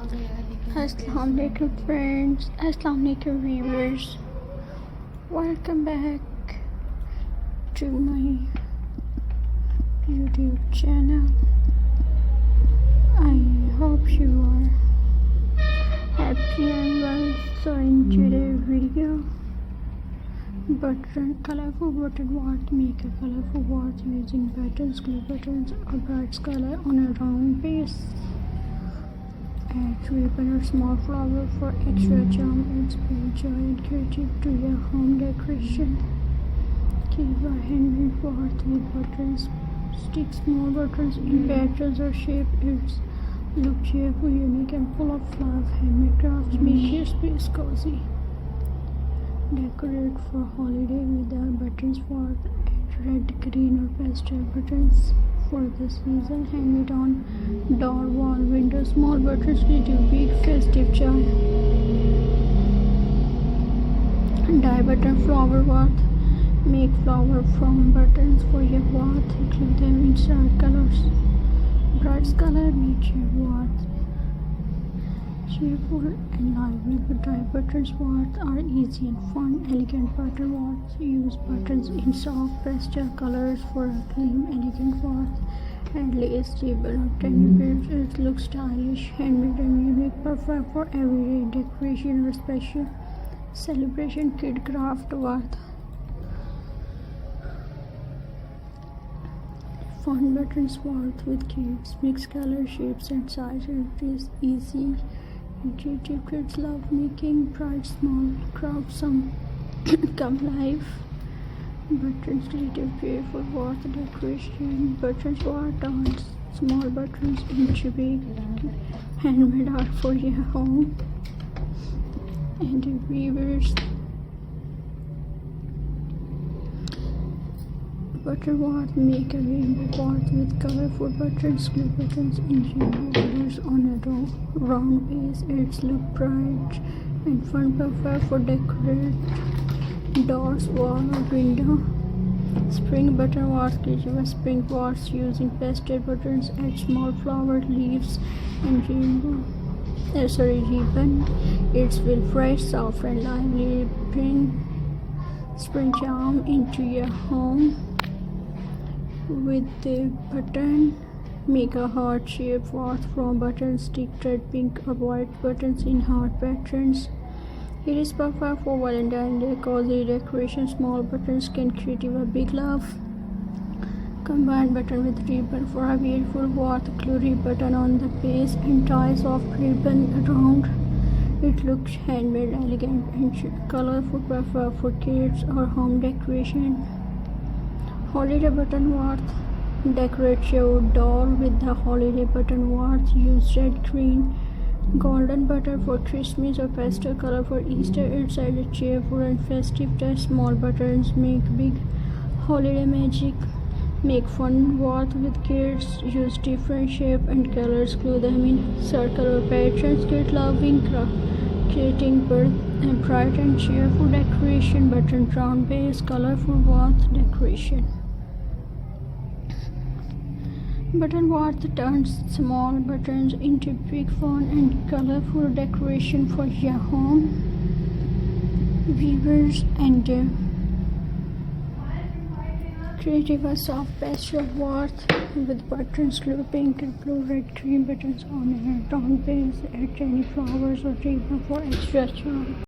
Assalamu alaikum friends, assalamu alaikum viewers, welcome back to my YouTube channel. I hope you are happy and well. So in today's video, colorful button wart, make a colorful wart using buttons, glue buttons or bright color on a round base. Add ribbon or small flower for extra charm and bring joy and creative to your home decoration. Keep a handmade wart with buttons. Stick small buttons in patterns or shapes. It's look cheerful, unique and full of love. Handmade crafts make your space cozy. Decorate for holiday with our buttons wart. Add red, green or pastel buttons. For the season, hang it on door, wall, window. Small buttons lead a big festive charm. Dye button flower wart. Make flower from buttons for your wart. Include them in dark colors. Bright color make your wart cheerful and lively. But dye buttons wart are easy and fun. Elegant button warts use buttons in soft pastel colors for a clean, elegant wart. And lace, ribbon or tiny beads. It looks stylish, handmade and unique, perfect for everyday decoration or special celebration. Kid craft wart. Fun buttons wart with kids. Mix color, shapes and sizes. It is easy. Intuitive. Kids love making bright small crafts. Some come live. Buttons little beautiful wart decoration. Buttons wart on small buttons into big handmade art for your home and the viewers. Button wart, make a rainbow wart with colorful buttons, glue buttons in rainbow colors on a round base. It's look bright and fun, perfect for decorate doors, wall or window. Spring button wart, creative spring warts using pastel buttons. Add small flower leaves and rainbow. Ribbon. It will fresh, soft and lively. Bring spring charm into your home. With the button, make a heart shape wart from buttons. Stick red, pink or white buttons in heart patterns. It is perfect for Valentine's Day cozy decoration. Small buttons can create a big love. Combine button with ribbon for a beautiful wart. Glue ribbon on the base and tie soft ribbon around. It looks handmade, elegant and colorful, perfect for kids or home decoration. Holiday button wart. Decorate your door with the holiday button wart. Use red, green, golden button for Christmas or pastel color for Easter. It's a cheerful and festive touch. Small buttons make big holiday magic. Make fun wart with kids. Use different shape and colors. Glue them in circle or patterns. Kids loving creating bright and cheerful decoration. Button round base, colorful wart decoration. Button wart turns small buttons into big fun and colorful decoration for your home, viewers, and creative a soft pastel wart with buttons, glue, pink and blue, red, green buttons on a round base. Add tiny flowers or ribbon for extra charm.